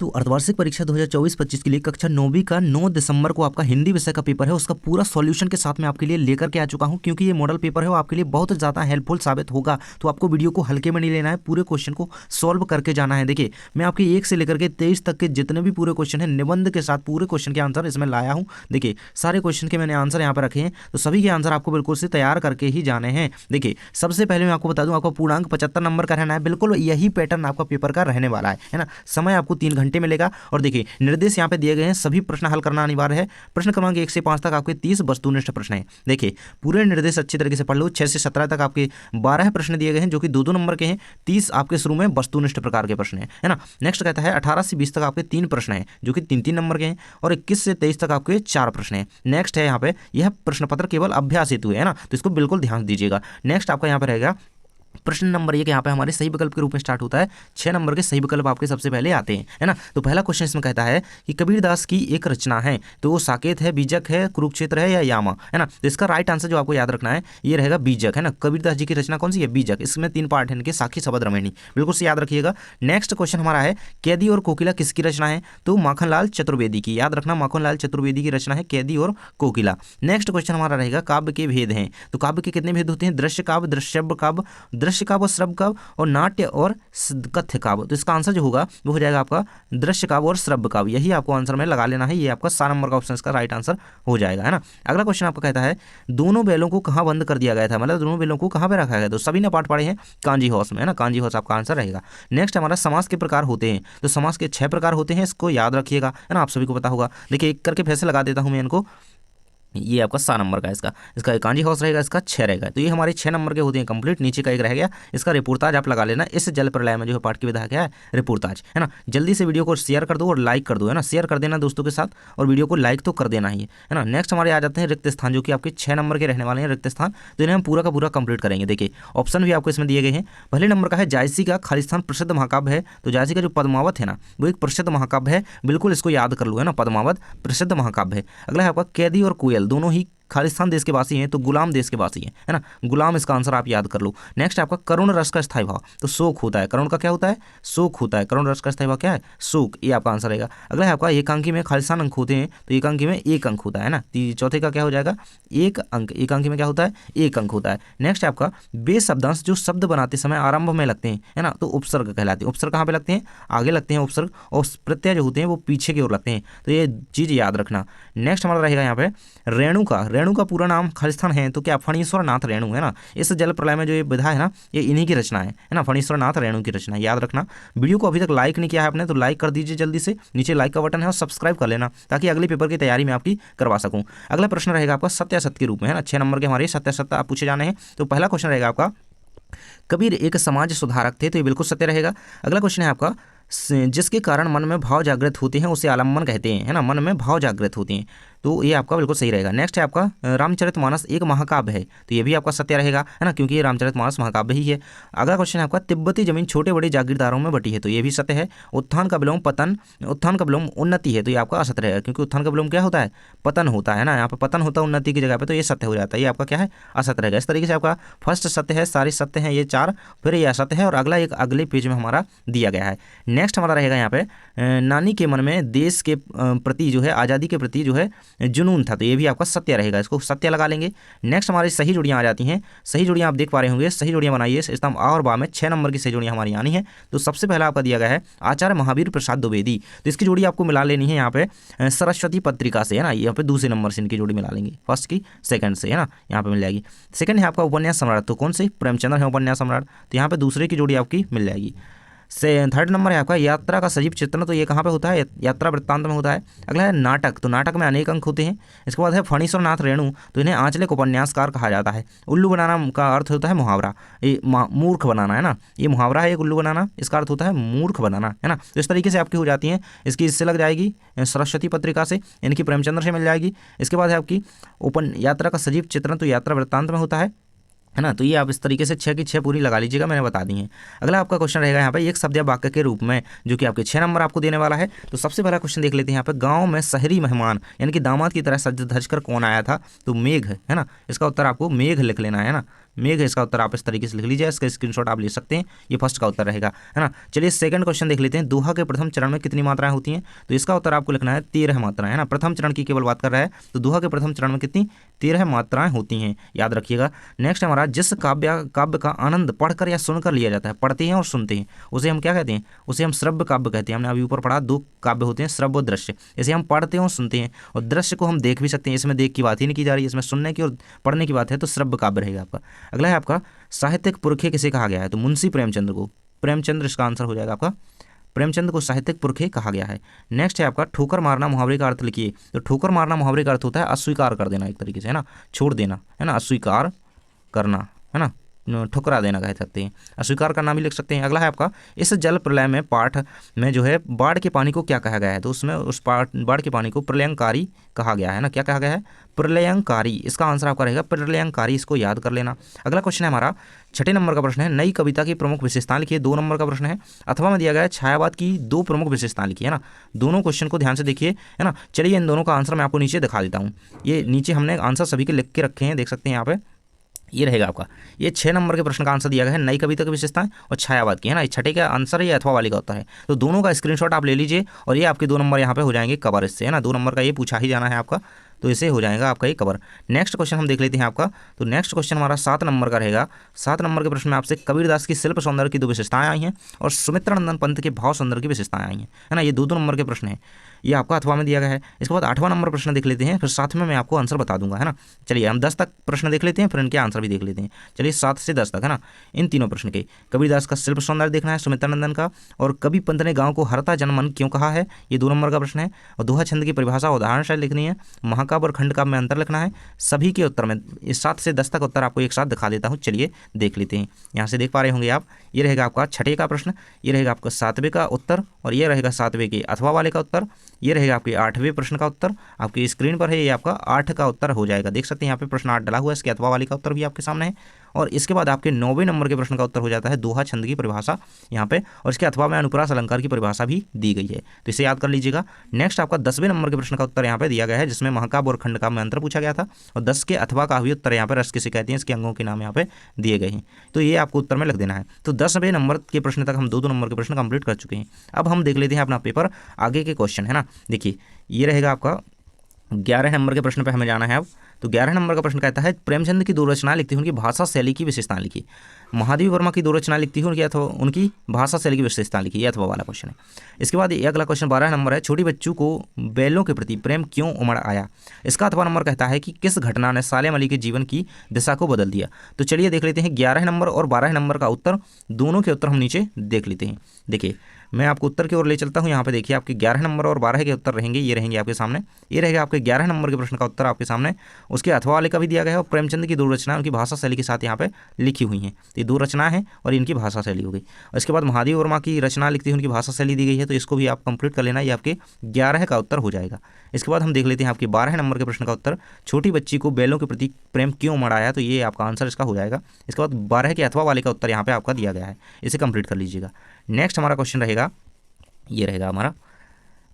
तो अर्धवार्षिक परीक्षा 2024-25 के लिए कक्षा 9वीं का 9 दिसंबर को आपका हिंदी विषय का पेपर है, उसका पूरा सॉल्यूशन के साथ में आपके लिए लेकर के आ चुका हूं। क्योंकि ये मॉडल पेपर है वो आपके लिए बहुत ज़्यादा हेल्पफुल साबित होगा, तो आपको वीडियो को हल्के में नहीं लेना है, पूरे क्वेश्चन को सॉल्व करके जाना है। देखिए, मैं आपके 1 से लेकर के 23 तक के जितने भी पूरे क्वेश्चन है निबंध के साथ पूरे क्वेश्चन के आंसर इसमें लाया हूँ। देखिए, सारे क्वेश्चन के मैंने आंसर यहाँ पर रखे हैं, तो सभी के आंसर आपको बिल्कुल से तैयार करके ही जाने हैं। देखिए, सबसे पहले मैं आपको बता दूं, आपका पूर्णांक 75 नंबर का रहना है। बिल्कुल यही पैटर्न आपका पेपर का रहने वाला है ना। समय आपको 3 घंटे मिलेगा। और देखिए, निर्देश यहाँ पे दिए गए हैं, सभी प्रश्न हल करना अनिवार्य है। प्रश्न क्रमांक 1 से 5 तक आपके 30 वस्तुनिष्ठ प्रश्न हैं। देखिए, पूरे निर्देश अच्छी तरीके से पढ़ लो। 6 से 17 तक आपके 12 प्रश्न दिए गए हैं जो कि 2-2 नंबर के हैं। 30 आपके शुरू में वस्तुनिष्ठ प्रकार के प्रश्न हैं, है ना। नेक्स्ट कहता है 18 से 20 तक आपके 3 प्रश्न हैं जो कि 3-3 नंबर के हैं। और 21 से 23 तक आपके 4 प्रश्न हैं। नेक्स्ट है यहाँ पे, यह प्रश्न पत्र केवल अभ्यास हेतु है ना, तो इसको बिल्कुल ध्यान दीजिएगा। नेक्स्ट आपका यहाँ पे रहेगा प्रश्न नंबर 1, यहाँ पे हमारे सही विकल्प के रूप में स्टार्ट होता है। 6 नंबर के सही विकल्प आपके सबसे पहले आते हैं, है ना। तो पहला क्वेश्चन इसमें कहता है कि कबीरदास की एक रचना है, तो वो साकेत है, बीजक है, कुरुक्षेत्र है या यामा, है ना। तो इसका राइट आंसर जो आपको याद रखना है ये रहेगा बीजक, है ना। कबीरदास जी की रचना कौन सी है? बीजक। इसमें 3 पार्ट है इनके, साखी, शबद, रमैनी, बिल्कुल से याद रखिएगा। नेक्स्ट क्वेश्चन हमारा है कैदी और कोकिला किसकी रचना है? तो माखनलाल चतुर्वेदी की, याद रखना, माखनलाल चतुर्वेदी की रचना है कैदी और कोकिला। नेक्स्ट क्वेश्चन हमारा रहेगा काव्य के भेद हैं, तो काव्य के कितने भेद होते हैं? दृश्य काव्य, दृश्यव्य काव्य, दृश्य काव्य और श्रव्य काव्य, और नाट्य और कथ्य काव्य। तो इसका आंसर जो होगा वो हो जाएगा आपका दृश्य काव्य और श्रव्य काव्य। यही आपको आंसर में लगा लेना है, ये आपका 7 नंबर का ऑप्शन इसका राइट आंसर हो जाएगा, है ना। अगला क्वेश्चन आपका कहता है दोनों बैलों को कहाँ बंद कर दिया गया था, मतलब दोनों बैलों को कहाँ पे रखा गया? तो सभी ने पाठ पढ़े हैं, कांजी हाउस में, है ना। कांजी हाउस आपका आंसर रहेगा। नेक्स्ट हमारा समास के प्रकार होते हैं, तो समास के 6 प्रकार होते हैं, इसको याद रखिएगा, है ना। आप सभी को पता होगा। देखिए, एक करके फिर से लगा देता हूं मैं इनको। ये आपका 7 नंबर का इसका इसका कांजी हाउस रहेगा, इसका 6 रहेगा। तो ये हमारे 6 नंबर के होते हैं कंप्लीट। नीचे का एक रह गया, इसका रिपोर्टाज आप लगा लेना। इस जल प्रलय में जो है पाठ की विधा क्या है? रिपोर्टाज, है ना। जल्दी से वीडियो को शेयर कर दो और लाइक कर दो, है ना। शेयर कर देना दोस्तों के साथ और वीडियो को लाइक तो कर देना ही है ना। नेक्स्ट हमारे आ जाते हैं रिक्त स्थान, जो कि आपके 6 नंबर के रहने वाले हैं रिक्त स्थान। तो इन्हें हम पूरा का पूरा कंप्लीट करेंगे। देखिए, ऑप्शन भी आपको इसमें दिए गए हैं। पहले नंबर का है जायसी का खालिस्तान प्रसिद्ध महाकाव्य है, तो जायसी का जो पद्मावत है ना वो एक प्रसिद्ध महाकाव्य है, बिल्कुल इसको याद कर लो, है ना। पद्मावत प्रसिद्ध महाकाव्य है। अगला है आपका कैदी और कोयल, दोनों ही खालिस्तान देश के वासी हैं, तो गुलाम देश के वासी हैं, है ना। गुलाम इसका आंसर आप याद कर लो। नेक्स्ट आपका करुण रस का स्थायी भाव, तो शोक होता है। करुण का क्या होता है? शोक होता है। करुण रस का स्थायी भाव क्या है? शोक, ये आपका आंसर रहेगा। अगला है आपका एकांकी में खालिस्तान अंक होते हैं, तो एकांकी में 1 अंक होता है ना। चौथे का क्या हो जाएगा? 1 अंक। एकांकी में क्या होता है? 1 अंक होता है। नेक्स्ट है आपका बे शब्दांश जो शब्द बनाते समय आरंभ में लगते हैं, है ना, तो उपसर्ग कहलाते हैं। उपसर्ग कहाँ पे लगते हैं? आगे लगते हैं उपसर्ग, और प्रत्यय जो होते हैं वो पीछे की ओर लगते हैं, तो ये चीज याद रखना। नेक्स्ट हमारा रहेगा यहाँ पे रेणु का। रेणु का पूरा नाम खालिस्तान है, तो क्या फणीश्वर नाथ रेणु, है ना। इस जल प्रलय में जो ये विधा है ना ये इन्हीं की रचना है ना। फणीश्वर नाथ रेणु की रचना, याद रखना। वीडियो को अभी तक लाइक नहीं किया है आपने तो लाइक कर दीजिए जल्दी से, नीचे लाइक का बटन है, और सब्सक्राइब कर लेना ताकि अगले पेपर की तैयारी में आपकी करवा सकूं। अगला प्रश्न रहेगा आपका सत्यासत्य के रूप में, है ना। 6 नंबर के हमारे सत्यासत्य आप पूछे जाने हैं। तो पहला क्वेश्चन रहेगा आपका कबीर एक समाज सुधारक थे, तो ये बिल्कुल सत्य रहेगा। अगला क्वेश्चन है आपका जिसके कारण मन में भाव जागृत होते हैं उसे आलम्बन कहते हैं, है ना। मन में भाव जागृत होते हैं, तो ये आपका बिल्कुल सही रहेगा। नेक्स्ट है आपका रामचरितमानस एक महाकाव्य है, तो ये भी आपका सत्य रहेगा, है ना, क्योंकि ये रामचरितमानस महाकाव्य ही है। अगला क्वेश्चन है आपका तिब्बती जमीन छोटे बड़े जागीरदारों में बटी है, तो ये भी सत्य है। उत्थान का विलोम पतन, उत्थान का विलोम उन्नति है, तो ये आपका असत्य रहेगा, क्योंकि उत्थान का विलोम क्या होता है? पतन होता है ना। यहाँ पर पतन होता है उन्नति की जगह पे, तो ये सत्य हो जाता है, ये आपका क्या है? असत्य रहेगा। इस तरीके से आपका फर्स्ट सत्य है, सारे सत्य हैं ये 4, फिर ये असत्य है, और अगला एक अगले पेज में हमारा दिया गया है। नेक्स्ट हमारा रहेगा यहाँ पे नानी के मन में देश के प्रति जो है, आज़ादी के प्रति जो है जुनून था, तो ये भी आपका सत्य रहेगा, इसको सत्य लगा लेंगे। नेक्स्ट हमारी सही जोड़ियां आ जाती हैं। सही जोड़ियां आप देख पा रहे होंगे, सही जोड़ियां बनाइए। स्तंभ आ और बा में 6 नंबर की सही जोड़ियां हमारी आनी है। तो सबसे पहला आपका दिया गया है आचार्य महावीर प्रसाद द्विवेदी, तो इसकी जोड़ी आपको मिला लेनी है यहाँ पे सरस्वती पत्रिका से, है ना। यहाँ पे दूसरे नंबर से इनकी जोड़ी मिला लेंगे, फर्स्ट की सेकंड से, है ना, यहाँ पे मिल जाएगी। सेकंड है आपका उपन्यास सम्राट, तो कौन से? प्रेमचंद्र है उपन्यास सम्राट, तो यहाँ पे दूसरे की जोड़ी आपकी मिल जाएगी। से थर्ड नंबर है आपका यात्रा का सजीव चित्रण, तो ये कहाँ पे होता है? यात्रा वृत्तांत में होता है। अगला है नाटक, तो नाटक में अनेक अंक होते हैं। इसके बाद है फणीश्वर नाथ रेणु, तो इन्हें आंचलिक उपन्यासकार कहा जाता है। उल्लू बनाना का अर्थ होता है मुहावरा, ये मूर्ख बनाना, है ना, ये मुहावरा है एक उल्लू बनाना, इसका अर्थ होता है मूर्ख बनाना, है ना। तो इस तरीके से आपकी हो जाती हैं। इसकी इससे लग जाएगी सरस्वती पत्रिका से, इनकी प्रेमचंद्र से मिल जाएगी। इसके बाद है आपकी यात्रा का सजीव चित्रण, तो यात्रा वृत्तांत में होता है ना। तो ये आप इस तरीके से 6 की 6 पूरी लगा लीजिएगा, मैंने बता दी है। अगला आपका क्वेश्चन रहेगा यहाँ पे एक शब्द या वाक्य के रूप में, जो कि आपके 6 नंबर आपको देने वाला है। तो सबसे पहला क्वेश्चन देख लेते हैं यहाँ पे गांव में शहरी मेहमान यानी कि दामाद की तरह सज धज कर कौन आया था? तो मेघ, है ना। इसका उत्तर आपको मेघ लिख लेना है ना, मेघ है इसका उत्तर, आप इस तरीके से लिख लीजिए, इसका स्क्रीनशॉट आप ले सकते हैं, ये फर्स्ट का उत्तर रहेगा, है ना। चलिए सेकंड क्वेश्चन देख लेते हैं, दोहा के प्रथम चरण में कितनी मात्राएं होती हैं, तो इसका उत्तर आपको लिखना है 13 मात्राएं, है ना। प्रथम चरण की केवल बात कर रहा है, तो दोहा के प्रथम चरण में कितनी 13 मात्राएं होती हैं, याद रखिएगा। नेक्स्ट हमारा, जिस काव्य का आनंद पढ़कर या सुनकर लिया जाता है, पढ़ते हैं और सुनते हैं, उसे हम क्या कहते हैं, उसे हम श्रव्य काव्य कहते हैं। हमने अभी ऊपर पढ़ा 2 काव्य होते हैं, श्रव्य और दृश्य। इसे हम पढ़ते हैं और सुनते हैं, और दृश्य को हम देख भी सकते हैं, इसमें देख की बात ही नहीं की जा रही है, इसमें सुनने की और पढ़ने की बात है, तो श्रव्य काव्य रहेगा आपका। अगला है आपका, साहित्यिक पुरखे किसे कहा गया है, तो मुंशी प्रेमचंद्र को, प्रेमचंद्र इसका आंसर हो जाएगा आपका, प्रेमचंद को साहित्यिक पुरखे कहा गया है। नेक्स्ट है आपका, ठोकर मारना मुहावरे का अर्थ लिखिए, तो ठोकर मारना मुहावरे का अर्थ होता है अस्वीकार कर देना, एक तरीके से, है ना, छोड़ देना, है ना, अस्वीकार करना, है ना, ठुकरा देना कह सकते हैं, अस्वीकार करना भी लिख सकते हैं। अगला है आपका, इस जल प्रलय में पाठ में जो है बाढ़ के पानी को क्या कहा गया है, तो उसमें उस बाढ़ के पानी को प्रलयंकारी कहा गया है ना, क्या कहा गया है, प्रलयंकारी। इसका आंसर आपका रहेगा प्रलयंकारी, इसको याद कर लेना। अगला क्वेश्चन है हमारा 6 नंबर का प्रश्न है, नई कविता की प्रमुख विशेषताएं लिखिए, 2 नंबर का प्रश्न है। अथवा में दिया गया है छायावाद की 2 प्रमुख विशेषताएं लिखिए, है ना। दोनों क्वेश्चन को ध्यान से देखिए, है ना। चलिए इन दोनों का आंसर मैं आपको नीचे दिखा देता हूँ, ये नीचे हमने आंसर सभी के लिख के रखे हैं, देख सकते हैं यहाँ पे, ये रहेगा आपका, ये 6 नंबर के प्रश्न का आंसर दिया गया है, नई कविता की विशेषताएं और छायावाद की, है ना। छठे का आंसर ये अथवा वाली का होता है, तो दोनों का स्क्रीनशॉट आप ले लीजिए, और ये आपके 2 नंबर यहाँ पे हो जाएंगे कवर इससे, है ना। 2 नंबर का ये पूछा ही जाना है आपका, तो इसे हो जाएगा आपका ये कवर। नेक्स्ट क्वेश्चन हम देख लेते हैं आपका, तो नेक्स्ट क्वेश्चन हमारा 7 नंबर का रहेगा। 7 नंबर के प्रश्न में आपसे कबीरदास की शिल्प सौंदर्य की 2 विशेषताएं आई हैं, और सुमित्रानंदन पंत के भाव सौंदर्य की विशेषताएं आई हैं, है ना। ये 2 नंबर के प्रश्न हैं, ये आपका अथवा में दिया गया है। इसके बाद 8वां नंबर प्रश्न देख लेते हैं, फिर 7 में मैं आपको आंसर बता दूंगा, है ना। चलिए हम 10 तक प्रश्न देख लेते हैं, फिर इनके आंसर भी देख लेते हैं। चलिए 7 से 10 तक, है ना, इन तीनों प्रश्न के, कबीरदास का शिल्प सौंदर्य देखना है, सुमित्रानंदन का, और कवि पंत ने गाँव को हरता जनमन क्यों कहा है, ये 2 नंबर का प्रश्न है। और दोहा छंद की परिभाषा उदाहरण शायद लिखनी है, महाकाव्य और खंड काव्य में अंतर लिखना है। सभी के उत्तर में इस 7 से 10 तक उत्तर आपको एक साथ दिखा देता हूँ, चलिए देख लेते हैं। यहाँ से देख पा रहे होंगे आप, ये रहेगा आपका 6ठे का प्रश्न, ये रहेगा आपका 7वें का उत्तर, और ये रहेगा 7वें के अथवा वाले का उत्तर, ये रहेगा आपके 8वें प्रश्न का उत्तर, आपकी स्क्रीन पर है, ये आपका 8 का उत्तर हो जाएगा, देख सकते हैं यहाँ पे प्रश्न 8 डला हुआ है, इसके अथवा वाले का उत्तर भी आपके सामने है। और इसके बाद आपके 9वें नंबर के प्रश्न का उत्तर हो जाता है दोहा छंद की परिभाषा यहाँ पे, और इसके अथवा में अनुप्रास अलंकार की परिभाषा भी दी गई है, तो इसे याद कर लीजिएगा। नेक्स्ट आपका 10वें नंबर के प्रश्न का उत्तर यहाँ पे दिया गया है, जिसमें महाकाव्य और खंड काव्य में अंतर पूछा गया था, और 10 के अथवा का भी उत्तर यहाँ पर रस किसे कहते हैं, इसके अंगों के नाम यहाँ पे दिए गए हैं, तो ये आपको उत्तर में लिख देना है। तो 10वें नंबर के प्रश्न तक हम 2 नंबर के प्रश्न कंप्लीट कर चुके हैं। अब हम देख लेते हैं अपना पेपर आगे के क्वेश्चन, है ना। देखिए ये रहेगा आपका 11 नंबर के प्रश्न पे हमें जाना है अब। तो 11 नंबर का प्रश्न कहता है, प्रेमचंद की 2 रचनाएं लिखती हैं, उनकी भाषा शैली की विशेषताएं लिखी। महादेवी वर्मा की 2 रचनाएं लिखती हैं, उनकी अथवा उनकी भाषा शैली की विशेषताएं लिखी, ये अथवा वाला क्वेश्चन है। इसके बाद ये अगला क्वेश्चन 12 नंबर है, छोटी बच्चों को बैलों के प्रति प्रेम क्यों उमड़ आया। इसका अथवा नंबर कहता है कि किस घटना ने सालेम अली के जीवन की दिशा को बदल दिया। तो चलिए देख लेते हैं 11 नंबर और 12 नंबर का उत्तर, दोनों के उत्तर हम नीचे देख लेते हैं। देखिए मैं आपको उत्तर की ओर ले चलता हूँ, यहाँ पे देखिए आपके 11 नंबर और 12 के उत्तर रहेंगे, ये रहेंगे आपके सामने, ये रहेगा आपके 11 नंबर के प्रश्न का उत्तर आपके सामने, उसके अथवा वाले का भी दिया गया है, और प्रेमचंद की 2 रचनाएं उनकी भाषा शैली के साथ यहाँ पे लिखी हुई हैं, तो ये 2 रचनाएं हैं और इनकी भाषा शैली हो गई। और इसके बाद महादेवी वर्मा की रचना लिखती है, उनकी भाषा शैली दी गई है, तो इसको भी आप कंप्लीट कर लेना, ये आपके 11 का उत्तर हो जाएगा। इसके बाद हम देख लेते हैं आपके 12 नंबर के प्रश्न का उत्तर, छोटी बच्ची को बैलों के प्रति प्रेम क्यों उमड़ आया, तो ये आपका आंसर इसका हो जाएगा। इसके बाद 12 के अथवा वाले का उत्तर यहाँ पे आपका दिया गया है, इसे कंप्लीट कर लीजिएगा। नेक्स्ट हमारा क्वेश्चन रहेगा, ये रहेगा हमारा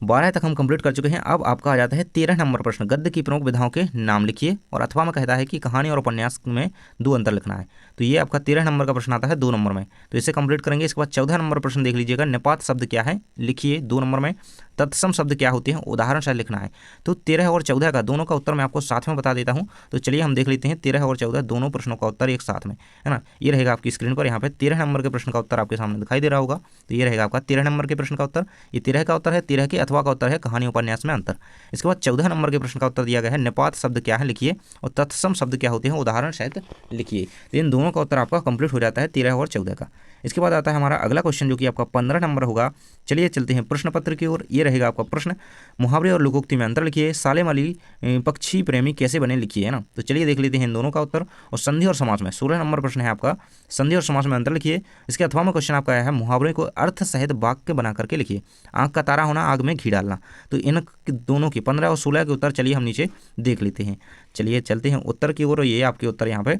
12 तक हम कंप्लीट कर चुके हैं। अब आपका आ जाता है 13 नंबर प्रश्न, गद्य की प्रमुख विधाओं के नाम लिखिए, और अथवा में कहता है कि कहानी और उपन्यास में 2 अंतर लिखना है। तो ये आपका 13 नंबर का प्रश्न आता है 2 नंबर में, तो इसे कंप्लीट करेंगे। इसके बाद 14 नंबर प्रश्न देख लीजिएगा, निपात शब्द क्या है लिखिए 2 नंबर में, तत्सम शब्द क्या होते हैं उदाहरण शायद लिखना है। तो 13 और 14 का दोनों का उत्तर मैं आपको साथ में बता देता हूँ, तो चलिए हम देख लेते हैं 13 और 14 दोनों प्रश्नों का उत्तर एक साथ में, है ना। ये रहेगा आपकी स्क्रीन पर, यहाँ पे 13 नंबर के प्रश्न का उत्तर आपके सामने दिखाई दे रहा होगा, तो ये रहेगा आपका 13 नंबर के प्रश्न का उत्तर, ये 13 का उत्तर है, 13 के अथवा का उत्तर है कहानी उपन्यास में अंतर। इसके बाद 14 नंबर के प्रश्न का उत्तर दिया गया है, निपात शब्द क्या है लिखिए, और तत्सम शब्द क्या होते हैं उदाहरण शायद लिखिए। तो इन दोनों का उत्तर आपका कंप्लीट हो जाता है 13 और 14 का। इसके बाद आता है हमारा अगला क्वेश्चन, जो कि आपका 15 नंबर होगा। चलिए चलते हैं प्रश्न पत्र की ओर। ये रहेगा आपका प्रश्न, मुहावरे और लोकोक्ति में अंतर लिखिए, सालेम अली पक्षी प्रेमी कैसे बने लिखिए, है ना। तो चलिए देख लेते हैं इन दोनों का उत्तर। और संधि और समास में 16 नंबर प्रश्न है आपका, संधि और समास में अंतर लिखिए। इसके अथवा में क्वेश्चन आपका आया है, मुहावरे को अर्थ सहित वाक्य बना करके लिखिए, आँख का तारा होना, आग में घी डालना। तो इन दोनों की 15 और 16 के उत्तर चलिए हम नीचे देख लेते हैं। चलिए चलते हैं उत्तर की ओर, ये आपके उत्तर यहाँ पे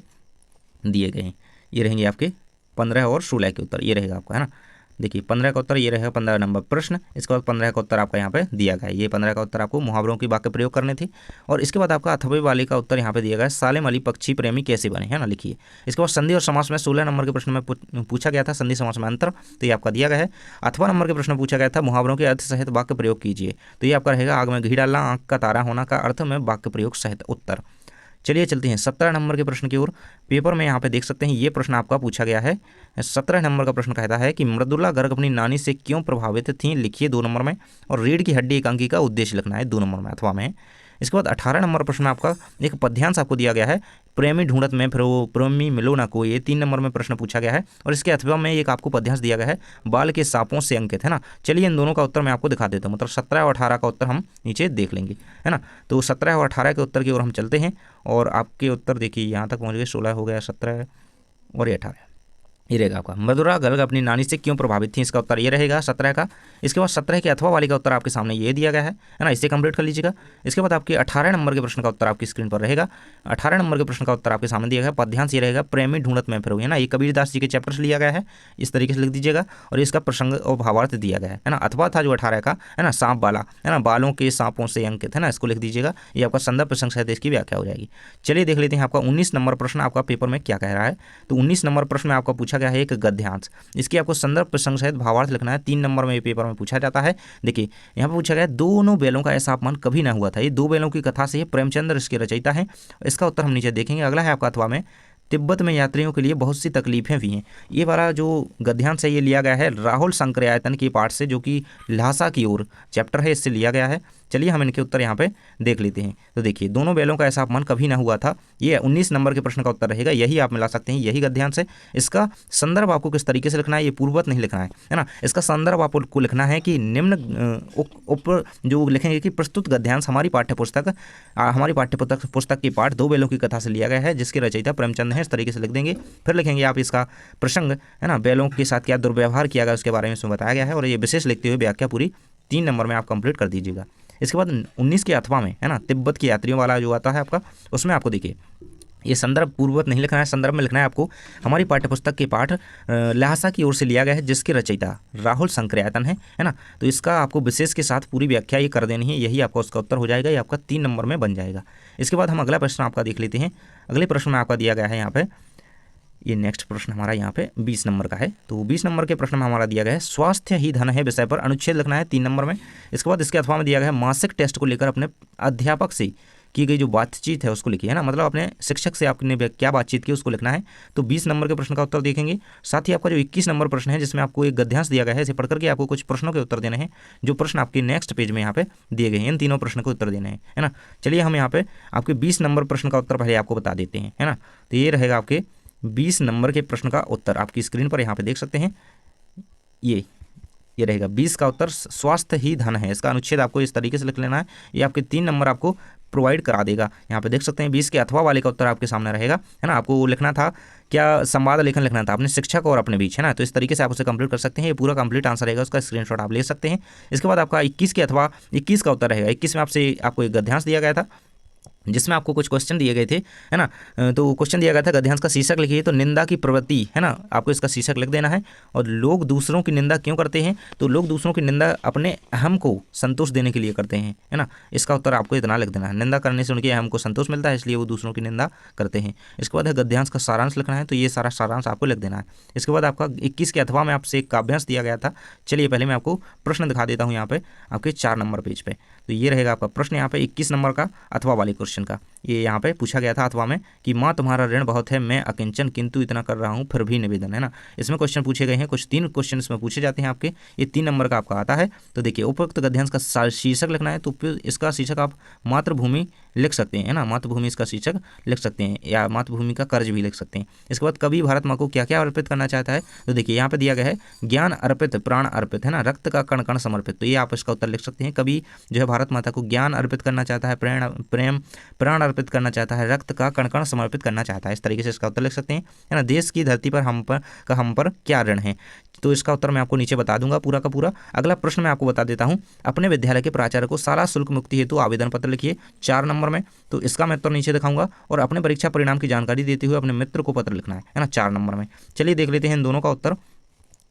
दिए गए हैं, ये रहेंगे आपके 15 और 16 के उत्तर, ये रहेगा आपका, है ना। देखिए 15 का उत्तर ये रहेगा 15 नंबर प्रश्न। इसके बाद 15 का उत्तर आपका यहाँ पे दिया गया है। ये 15 का उत्तर आपको मुहावरों की वाक्य प्रयोग करने थे। और इसके बाद आपका अथवे वाले का उत्तर यहाँ पे दिया गया है, सालेम अली पक्षी प्रेमी कैसे बने, है ना, लिखिए। इसके बाद संधि और समास में 16 नंबर के प्रश्न में पूछा गया था संधि समास में अंतर, तो ये आपका दिया गया है। अथवा नंबर के प्रश्न पूछा गया था मुहावरों के अर्थ सहित वाक्य प्रयोग कीजिए, तो ये आपका रहेगा आग में घी डालना आंख का तारा होना का अर्थ में वाक्य प्रयोग सहित उत्तर। चलिए चलते हैं 17 नंबर के प्रश्न की ओर। पेपर में यहाँ पे देख सकते हैं ये प्रश्न आपका पूछा गया है। 17 नंबर का प्रश्न कहता है कि मृदुला गर्ग अपनी नानी से क्यों प्रभावित थी, लिखिए 2 नंबर में। और रीढ़ की हड्डी एकांकी का उद्देश्य लिखना है 2 नंबर में अथवा में। इसके बाद 18 नंबर प्रश्न आपका एक पद्यांश आपको दिया गया है, प्रेमी ढूंढत में फिर वो प्रेमी मिलो ना कोई, ये 3 नंबर में प्रश्न पूछा गया है। और इसके अथवा में एक आपको पद्यांश दिया गया है, बाल के सांपों से अंकित, है ना। चलिए इन दोनों का उत्तर मैं आपको दिखा देता हूँ, मतलब 17 और 18 का उत्तर हम नीचे देख लेंगे, है ना। तो 17 और 18 के उत्तर की ओर हम चलते हैं। और आपके उत्तर देखिए यहाँ तक पहुँच गए, 16 हो गया, 17 और ये 18, ये रहेगा आपका। मृदुला गर्ग अपनी नानी से क्यों प्रभावित थी, इसका उत्तर ये रहेगा 17 का। इसके बाद 17 के अथवा वाली का उत्तर आपके सामने ये दिया गया है ना, इसे कंप्लीट कर लीजिएगा। इसके बाद आपके 18 नंबर के प्रश्न का उत्तर आपकी स्क्रीन पर रहेगा। 18 नंबर के प्रश्न का उत्तर आपके सामने दिया गया है, पद्यांश ये रहेगा, प्रेमी ढूंढत में फिरोगे, है ना। ये कबीरदास जी के चैप्टर से लिया गया है, इस तरीके से लिख दीजिएगा। और इसका प्रसंग और भावार्थ दिया गया है ना। अथवा था जो 18 का, है ना, सांप वाला, है ना, बालों के सांपों से अंकित, है ना, इसको लिख दीजिएगा। ये आपका संदर्भ प्रसंग सहित इसकी व्याख्या हो जाएगी। चलिए देख लेते हैं आपका 19 नंबर प्रश्न आपका पेपर में क्या कह रहा है। तो 19 नंबर प्रश्न में आपका पूछा गया है एक गद्यांश, इसकी आपको संदर्भ प्रसंग सहित भावार्थ लिखना है। 3 नंबर में ये पेपर में पूछा जाता है। देखिए यहाँ पर पूछा गया दोनों बैलों का ऐसा अपमान कभी ना हुआ था, ये 2 बैलों की कथा से प्रेमचंद्र इसके रचयिता है। इसका उत्तर हम नीचे देखेंगे। अगला है आपका अथवा में, तिब्बत में यात्रियों के लिए बहुत सी तकलीफें भी हैं। ये वाला जो गद्यांश है ये लिया गया है राहुल शंकरयायतन के पाठ से, जो कि ल्हासा की ओर चैप्टर है, इससे लिया गया है। चलिए हम इनके उत्तर यहाँ पे देख लेते हैं। तो देखिए दोनों बैलों का ऐसा अपमान कभी ना हुआ था, ये 19 नंबर के प्रश्न का उत्तर रहेगा। यही आप मिला सकते हैं, यही गद्यांश है। इसका संदर्भ आपको किस तरीके से लिखना है, ये पूर्ववत नहीं लिखना है ना। इसका संदर्भ आपको लिखना है कि निम्न ऊपर जो लिखेंगे कि प्रस्तुत गद्यांश हमारी पाठ्यपुस्तक की पाठ 2 बैलों की कथा से लिया गया है, जिसके रचयिता प्रेमचंद है, इस तरीके से लिख देंगे। फिर लिखेंगे आप इसका प्रसंग, है ना, बैलों के साथ क्या दुर्व्यवहार किया गया उसके बारे में इसमें बताया गया है। और ये विशेष लिखते हुए व्याख्या पूरी 3 नंबर में आप कंप्लीट कर दीजिएगा। इसके बाद 19 के अथवा में, है ना, तिब्बत के यात्रियों वाला जो आता है आपका, उसमें आपको देखिए ये संदर्भ पूर्ववत नहीं लिखना है, संदर्भ में लिखना है आपको हमारी पाठ्यपुस्तक के पाठ ल्हासा की ओर से लिया गया है, जिसके रचयिता राहुल शंकरयायतन है ना। तो इसका आपको विशेष के साथ पूरी व्याख्या ये कर देनी है, यही आपका उसका उत्तर हो जाएगा। ये आपका 3 नंबर में बन जाएगा। इसके बाद हम अगला प्रश्न आपका देख लेते हैं। अगले प्रश्न में आपका दिया गया है यहाँ पे, ये नेक्स्ट प्रश्न हमारा यहाँ पे 20 नंबर का है। तो 20 नंबर के प्रश्न में हमारा दिया गया है स्वास्थ्य ही धन है विषय पर अनुच्छेद लिखना है 3 नंबर में। इसके बाद इसके अथवा में दिया गया है मासिक टेस्ट को लेकर अपने अध्यापक से की गई जो बातचीत है उसको लिखिए, है ना, मतलब अपने शिक्षक से आपने क्या बातचीत की उसको लिखना है। तो 20 नंबर के प्रश्न का उत्तर देखेंगे। साथ ही आपका जो 21 नंबर प्रश्न है जिसमें आपको एक गद्यांश दिया गया है, इसे पढ़ करके आपको कुछ प्रश्नों के उत्तर देने हैं, जो प्रश्न आपके नेक्स्ट पेज में यहाँ पे दिए गए हैं। इन तीनों प्रश्नों के उत्तर देने हैं, है ना। चलिए हम यहाँ पे आपके 20 नंबर प्रश्न का उत्तर पहले आपको बता देते हैं, है ना। तो ये रहेगा आपके 20 नंबर के प्रश्न का उत्तर, आपकी स्क्रीन पर यहाँ पे देख सकते हैं। ये रहेगा 20 का उत्तर स्वास्थ्य ही धन है। इसका अनुच्छेद आपको इस तरीके से लिख लेना है, ये आपके 3 नंबर आपको प्रोवाइड करा देगा। यहाँ पे देख सकते हैं 20 के अथवा वाले का उत्तर आपके सामने रहेगा, है ना। आपको लिखना था क्या, संवाद लेखन लिखना था अपने शिक्षक और अपने बीच, है ना। तो इस तरीके से आप उसे कंप्लीट कर सकते हैं। ये पूरा कंप्लीट आंसर रहेगा, उसका स्क्रीनशॉट आप ले सकते हैं। इसके बाद आपका 21 के अथवा 21 का उत्तर रहेगा। 21 में आपको एक गद्यांश दिया गया था जिसमें आपको कुछ क्वेश्चन दिए गए थे, है ना। तो क्वेश्चन दिया गया था गद्यांश का शीर्षक लिखिए, तो निंदा की प्रवृत्ति, है ना, आपको इसका शीर्षक लिख देना है। और लोग दूसरों की निंदा क्यों करते हैं, तो लोग दूसरों की निंदा अपने अहम को संतोष देने के लिए करते हैं, है ना। इसका उत्तर आपको इतना लिख देना है, निंदा करने से उनके अहम को संतोष मिलता है, इसलिए वो दूसरों की निंदा करते हैं। इसके बाद है गद्यांश का सारांश लिखना है, तो ये सारा सारांश आपको लिख देना है। इसके बाद आपका 21 के अथवा में आपसे एक काव्यांश दिया गया था। चलिए पहले मैं आपको प्रश्न दिखा देता हूँ यहाँ पे आपके 4 नंबर पेज पे। तो ये रहेगा आपका प्रश्न यहाँ पे 21 नंबर का अथवा वाले क्वेश्चन का। ये यहाँ पे पूछा गया था अथवा में कि माँ तुम्हारा ऋण बहुत है, मैं अकिंचन किंतु इतना कर रहा हूँ फिर भी निवेदन, है ना। इसमें क्वेश्चन पूछे गए हैं, कुछ 3 क्वेश्चन इसमें पूछे जाते हैं आपके। ये 3 नंबर का आपका आता है। तो देखिए उपरोक्त गद्यांश का शीर्षक लिखना है, तो इसका शीर्षक आप मातृभूमि लिख सकते हैं, है ना। मातृभूमि इसका शीर्षक लिख सकते हैं, या मातृभूमि का कर्ज भी लिख सकते हैं। इसके बाद कवि भारत माँ को क्या क्या अर्पित करना चाहता है, तो देखिए यहाँ पे दिया गया है ज्ञान अर्पित, प्राण अर्पित, है ना, रक्त का कण कण समर्पित। तो ये आप इसका उत्तर लिख सकते हैं। कवि जो है भारत माता को ज्ञान अर्पित करना चाहता है, प्राण अर्पित करना चाहता है, रक्त का कण कण समर्पित करना चाहता है। इस तरीके से इसका उत्तर लिख सकते हैं, है ना। देश की धरती पर हम पर क्या ऋण है, तो इसका उत्तर मैं आपको नीचे बता दूंगा पूरा का पूरा। अगला प्रश्न मैं आपको बता देता हूं, अपने विद्यालय के प्राचार्य को शाला शुल्क मुक्ति हेतु आवेदन पत्र लिखिए 4 नंबर में। तो इसका मैं उत्तर नीचे दिखाऊंगा। और अपने परीक्षा परिणाम की जानकारी देते हुए अपने मित्र को पत्र लिखना है ना, 4 नंबर में। चलिए देख लेते हैं इन दोनों का उत्तर।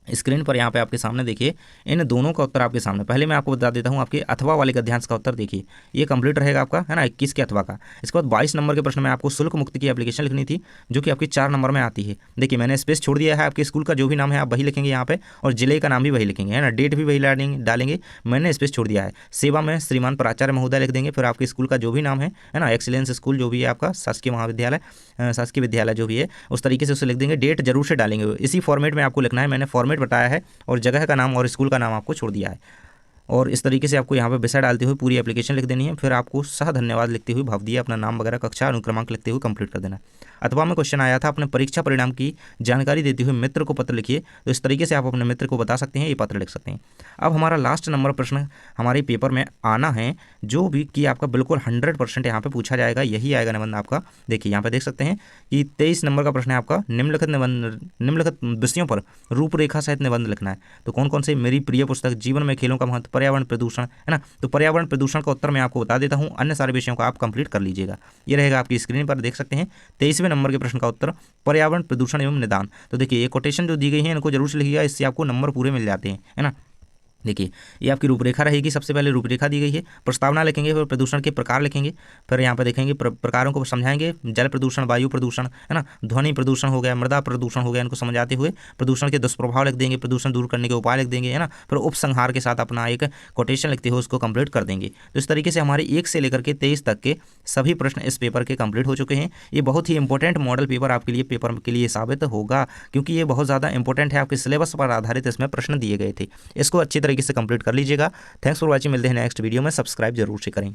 स्क्रीन पर यहाँ पे आपके सामने देखिए इन दोनों का उत्तर आपके सामने। पहले मैं आपको बता देता हूँ आपके अथवा वाले गद्यांश का उत्तर देखिए, ये कंप्लीट रहेगा आपका, है ना, 21 के अथवा का। इसके बाद 22 नंबर के प्रश्न में आपको शुल्क मुक्ति की एप्लीकेशन लिखनी थी, जो कि आपकी 4 नंबर में आती है। देखिए मैंने स्पेस छोड़ दिया है, आपके स्कूल का जो भी नाम है आप वही लिखेंगे यहाँ पे, और जिले का नाम भी वही लिखेंगे, है ना, डेट भी वही डालेंगे। मैंने स्पेस छोड़ दिया है। सेवा में श्रीमान प्राचार्य महोदय लिख देंगे, फिर आपके स्कूल का जो भी नाम है ना, एक्सीलेंस स्कूल जो भी है आपका, शासकीय महाविद्यालय, शासकीय विद्यालय जो भी है, उस तरीके से उसे लिख देंगे। डेट जरूर से डालेंगे, इसी फॉर्मेट में आपको लिखना है, मैंने फॉर्मेट बताया है, और जगह का नाम और स्कूल का नाम आपको छोड़ दिया है। और इस तरीके से आपको यहाँ पे विषय डालते हुए पूरी एप्लीकेशन लिख देनी है। फिर आपको सह धन्यवाद लिखते हुए भवदीय अपना नाम वगैरह कक्षा अनुक्रमांक लिखते हुए कंप्लीट कर देना। अथवा में क्वेश्चन आया था अपने परीक्षा परिणाम की जानकारी देते हुए मित्र को पत्र लिखिए, तो इस तरीके से आप अपने मित्र को बता सकते हैं, ये पत्र लिख सकते हैं। अब हमारा लास्ट नंबर प्रश्न हमारे पेपर में आना है, जो भी कि आपका बिल्कुल 100% यहाँ पे पूछा जाएगा, यही आएगा निबंध आपका। देखिए यहाँ पे देख सकते हैं कि 23 नंबर का प्रश्न है आपका, निम्नलिखित विषयों पर रूपरेखा सहित निबंध लिखना है। तो कौन कौन से? मेरी प्रिय पुस्तक, जीवन में खेलों का महत्व, पर्यावरण प्रदूषण, है ना। तो पर्यावरण प्रदूषण का उत्तर मैं आपको बता देता हूँ, अन्य सारे विषयों को आप कंप्लीट कर लीजिएगा। ये रहेगा आपकी स्क्रीन पर, देख सकते हैं 23वें नंबर के प्रश्न का उत्तर पर्यावरण प्रदूषण एवं निदान। तो देखिए ये कोटेशन जो दी गई है इनको जरूर से लिखिएगा, इससे आपको नंबर पूरे मिल जाते हैं, है ना। देखिए ये आपकी रूपरेखा रहेगी, सबसे पहले रूपरेखा दी गई है, प्रस्तावना लिखेंगे, फिर प्रदूषण के प्रकार लिखेंगे, फिर यहाँ पर देखेंगे प्रकारों को समझाएंगे, जल प्रदूषण, वायु प्रदूषण, है ना, ध्वनि प्रदूषण हो गया, मृदा प्रदूषण हो गया, इनको समझाते हुए प्रदूषण के दुष्प्रभाव लिख देंगे, प्रदूषण दूर करने के उपाय लिख देंगे, है ना, फिर उपसंहार के साथ अपना एक कोटेशन लिखते हुए उसको कंप्लीट कर देंगे। तो इस तरीके से हमारे 1 से लेकर के 23 तक के सभी प्रश्न इस पेपर के कंप्लीट हो चुके हैं। ये बहुत ही इंपॉर्टेंट मॉडल पेपर आपके लिए पेपर के लिए साबित होगा, क्योंकि ये बहुत ज़्यादा इंपॉर्टेंट है, आपके सिलेबस पर आधारित इसमें प्रश्न दिए गए थे। इसको अच्छी तरीके से कंप्लीट कर लीजिए। थैंक्स फॉर वॉचिंग, मिलते हैं नेक्स्ट वीडियो में, सब्सक्राइब जरूर से करें।